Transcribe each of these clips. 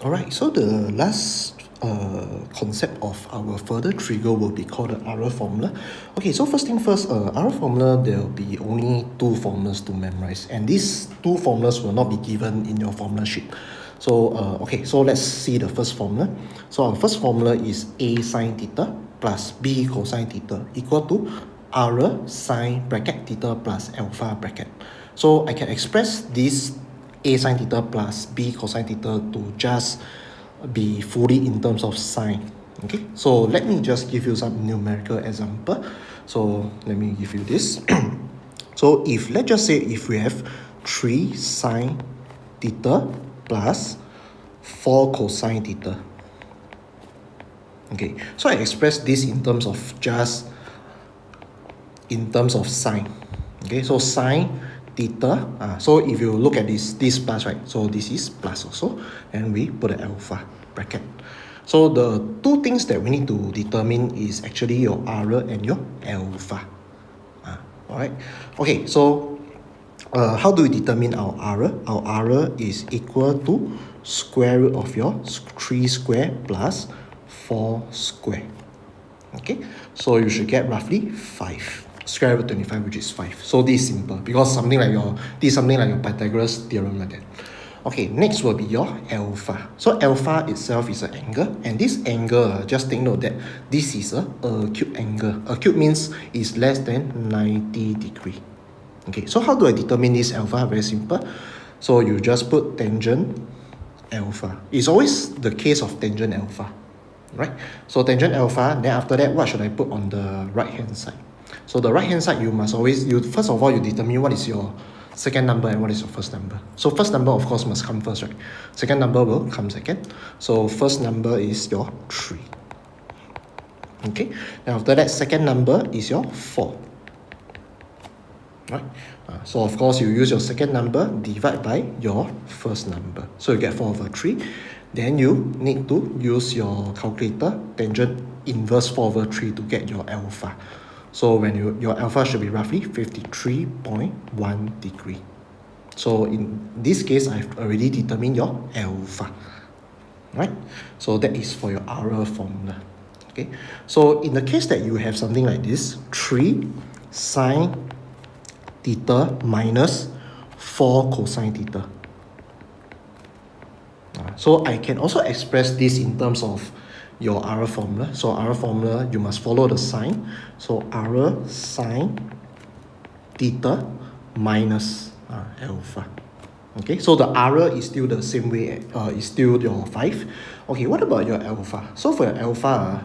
Alright, so the last concept of our further trigger will be called the error formula. Okay, so first thing first, error formula, there will be only two formulas to memorize, and these two formulas will not be given in your formula sheet. So, okay, so let's see the first formula. So our first formula is A sine theta plus B cosine theta equal to R sine bracket theta plus alpha bracket. So I can express this A sine theta plus B cosine theta to just be fully in terms of sine. Okay, so let me just give you some numerical example. So let me give you this. So if let's just say if we have 3 sine theta plus 4 cosine theta. Okay, so I express this in terms of just in terms of sine. Okay, so sine theta. So if you look at this plus, right? So this is plus also, and we put an alpha bracket. So the two things that we need to determine is actually your R and your alpha. Alright. Okay, so how do we determine our R? Our R is equal to square root of your 3 square plus 4 square. Okay, so you should get roughly 5. Square root 25, which is 5. So this is simple because this is something like your Pythagoras theorem like that. Okay, next will be your alpha. So alpha itself is an angle, and this angle, just take note that this is a acute angle. Acute means is less than 90 degree. Okay, so how do I determine this alpha? Very simple. So you just put tangent alpha. It's always the case of tangent alpha, right? So tangent alpha, then after that, what should I put on the right hand side? So the right hand side, you must always, first of all, you determine what is your second number and what is your first number. So first number, of course, must come first, right? Second number will come second. So first number is your 3. Okay, then after that, second number is your 4. Right? So of course, you use your second number, divide by your first number. So you get 4 over 3. Then you need to use your calculator, tangent inverse 4 over 3 to get your alpha. So when your alpha should be roughly 53.1 degree. So in this case, I've already determined your alpha. Right? So that is for your R formula. Okay. So in the case that you have something like this, 3 sine theta minus 4 cosine theta. So I can also express this in terms of your R formula. So R formula, you must follow the sign. So R sine theta minus alpha. Okay, so the R is still the same way, is still your 5. Okay, what about your alpha? So for your alpha,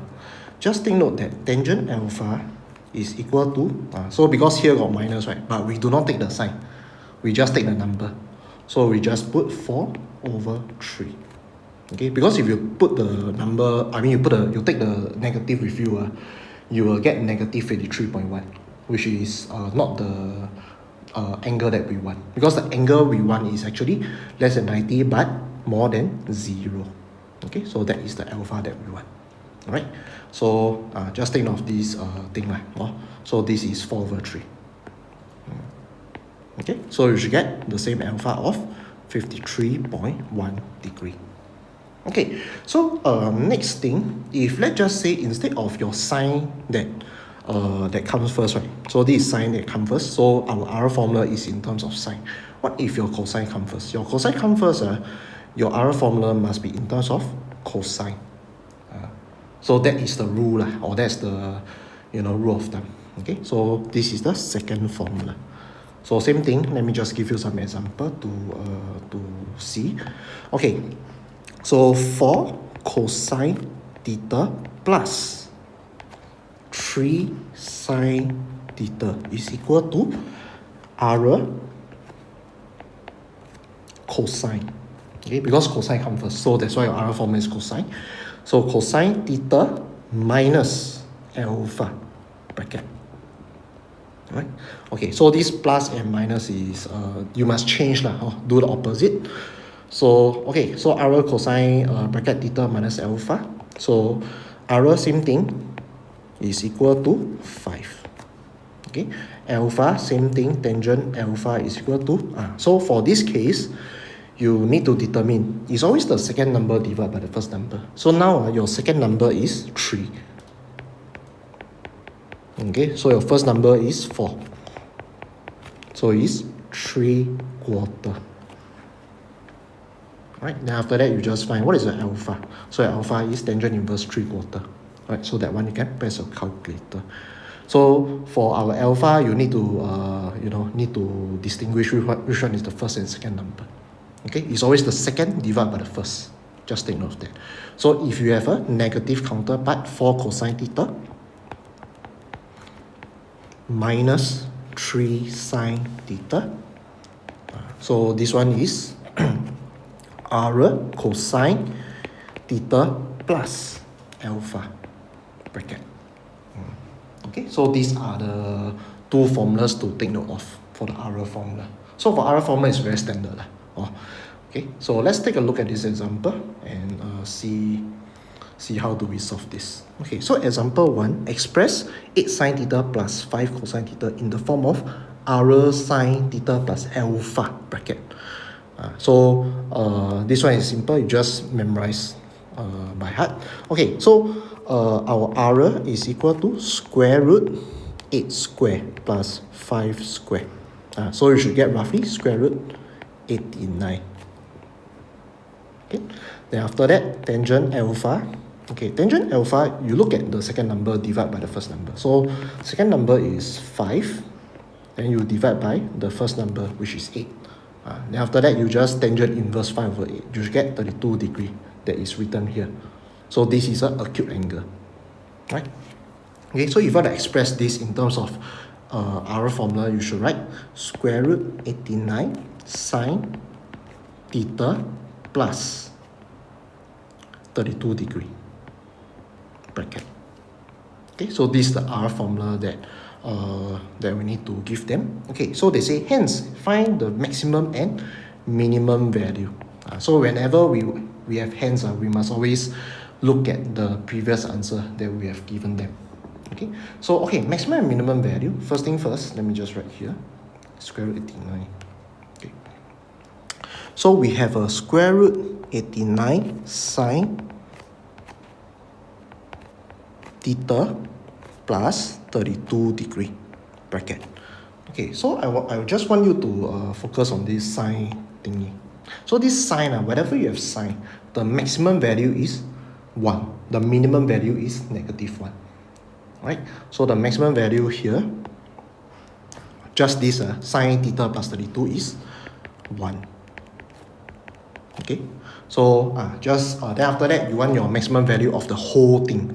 just take note that tangent alpha is equal to, so because here got minus, right? But we do not take the sign. We just take the number. So we just put 4 over 3. Okay, because if you put the number, you take the negative with you, you will get negative 53.1, which is not the angle that we want. Because the angle we want is actually less than 90, but more than 0. Okay, so that is the alpha that we want. Alright, so just take note of this thing. So this is 4 over 3. Okay, so you should get the same alpha of 53.1 degree. Okay, so next thing, if let's just say instead of your sine that comes first, right? So this is sine that comes first. So our R formula is in terms of sine. What if your cosine comes first? Your cosine comes first, your R formula must be in terms of cosine. So that is the rule, or that's the rule of thumb. Okay, so this is the second formula. So same thing. Let me just give you some example to see. Okay, so for cosine theta plus 3 sine theta is equal to R cosine. Okay, because cosine comes first, so that's why your R formula is cosine. So cosine theta minus alpha bracket. Right? Okay, so this plus and minus is you must change do the opposite. So okay, so R cosine bracket theta minus alpha. So R same thing is equal to 5. Okay, alpha same thing, tangent alpha is equal to so for this case, you need to determine, it's always the second number divided by the first number. So now your second number is 3. Okay, so your first number is 4. So it's 3/4. Right, then after that you just find what is the alpha. So alpha is tangent inverse 3/4. Right, so that one you can press your calculator. So for our alpha, you need to distinguish which one is the first and second number. Okay, it's always the second divided by the first. Just take note of that. So if you have a negative counterpart, 4 cosine theta minus 3 sine theta. So this one is r cosine theta plus alpha bracket. Okay, so these are the two formulas to take note of for the R formula. So for R formula, it's very standard. Okay, so let's take a look at this example and see how do we solve this. Okay, so example 1, express 8 sine theta plus 5 cosine theta in the form of R sine theta plus alpha bracket. So this one is simple, you just memorize by heart. Okay, so our R is equal to square root 8 square plus 5 square. So you should get roughly square root 89. Okay, then after that, tangent alpha. Okay, tangent alpha, you look at the second number divided by the first number. So second number is 5, then you divide by the first number, which is 8. Then after that, you just tangent inverse 5 over 8. You should get 32 degrees that is written here. So this is an acute angle, right? Okay, so if you want to express this in terms of our formula, you should write square root 89 sine theta plus 32 degree bracket. Okay, so this is the R formula that we need to give them. Okay, so they say hence find the maximum and minimum value. So whenever we have hence, we must always look at the previous answer that we have given them. Okay, so maximum and minimum value. First thing first, let me just write here, square root 89. Okay, so we have a square root 89 sine theta plus 32 degree bracket. Okay, so I just want you to focus on this sine thingy. So this sine, whatever you have sine, the maximum value is 1. The minimum value is -1. Right? So the maximum value here, just this sine theta plus 32 is 1. Okay, so then after that, you want your maximum value of the whole thing.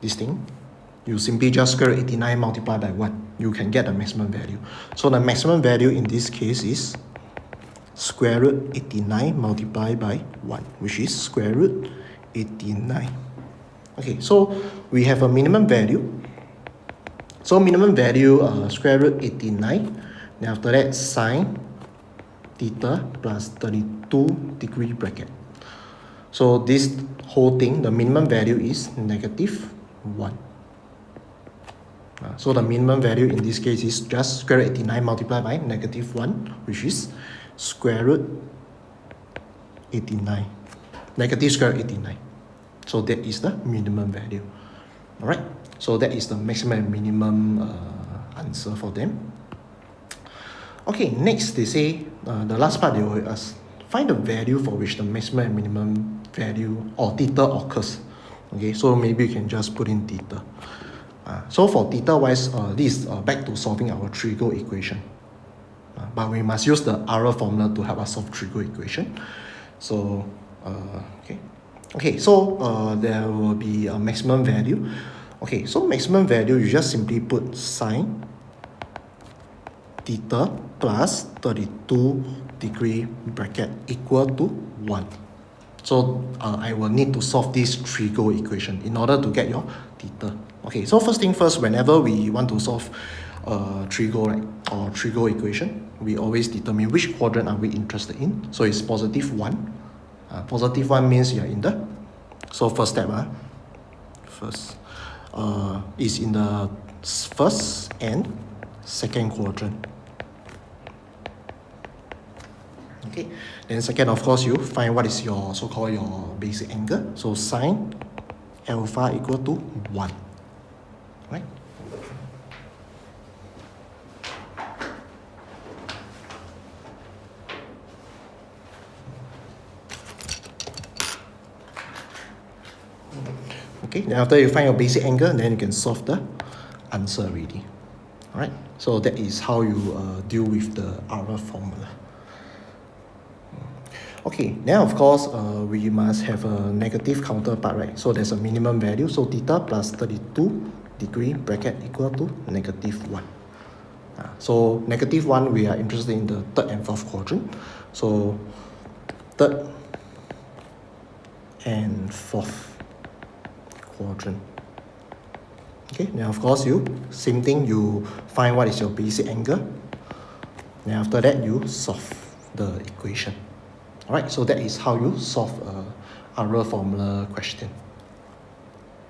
This thing, you simply just square root 89 multiplied by 1. You can get the maximum value. So the maximum value in this case is square root 89 multiplied by 1, which is square root 89. Okay, so we have a minimum value. So minimum value square root 89. Then after that, sine theta plus 32 degree bracket. So this whole thing, the minimum value is -1. So the minimum value in this case is just square root 89 multiplied by -1, which is square root 89. Negative square root 89. So that is the minimum value. Alright, so that is the maximum and minimum answer for them. Okay, next they say, the last part they will ask, find the value for which the maximum and minimum value or theta occurs. Okay, so maybe you can just put in theta. So for theta wise, this is back to solving our trigo equation. But we must use the R formula to help us solve trigo equation. So, so there will be a maximum value. Okay, so maximum value, you just simply put sine theta plus 32 degree bracket equal to 1. So I will need to solve this trigo equation in order to get your theta. Okay, so first thing first, whenever we want to solve trigo, right, or trigo equation, we always determine which quadrant are we interested in. So it's +1. +1 means you're in the, so first step, is in the first and second quadrant. Okay, then second, of course, you find what is your so-called your basic angle. So sine alpha equal to 1, right? Okay, then after you find your basic angle, then you can solve the answer already. Alright, so that is how you deal with the Euler formula. Okay, then of course we must have a negative counterpart, right? So there's a minimum value, so theta plus 32 degree bracket equal to negative 1. So negative 1, we are interested in the third and fourth quadrant. So third and fourth quadrant. Okay, then of course same thing, you find what is your basic angle. Then after that, you solve the equation. Alright, so that is how you solve a Euler formula question.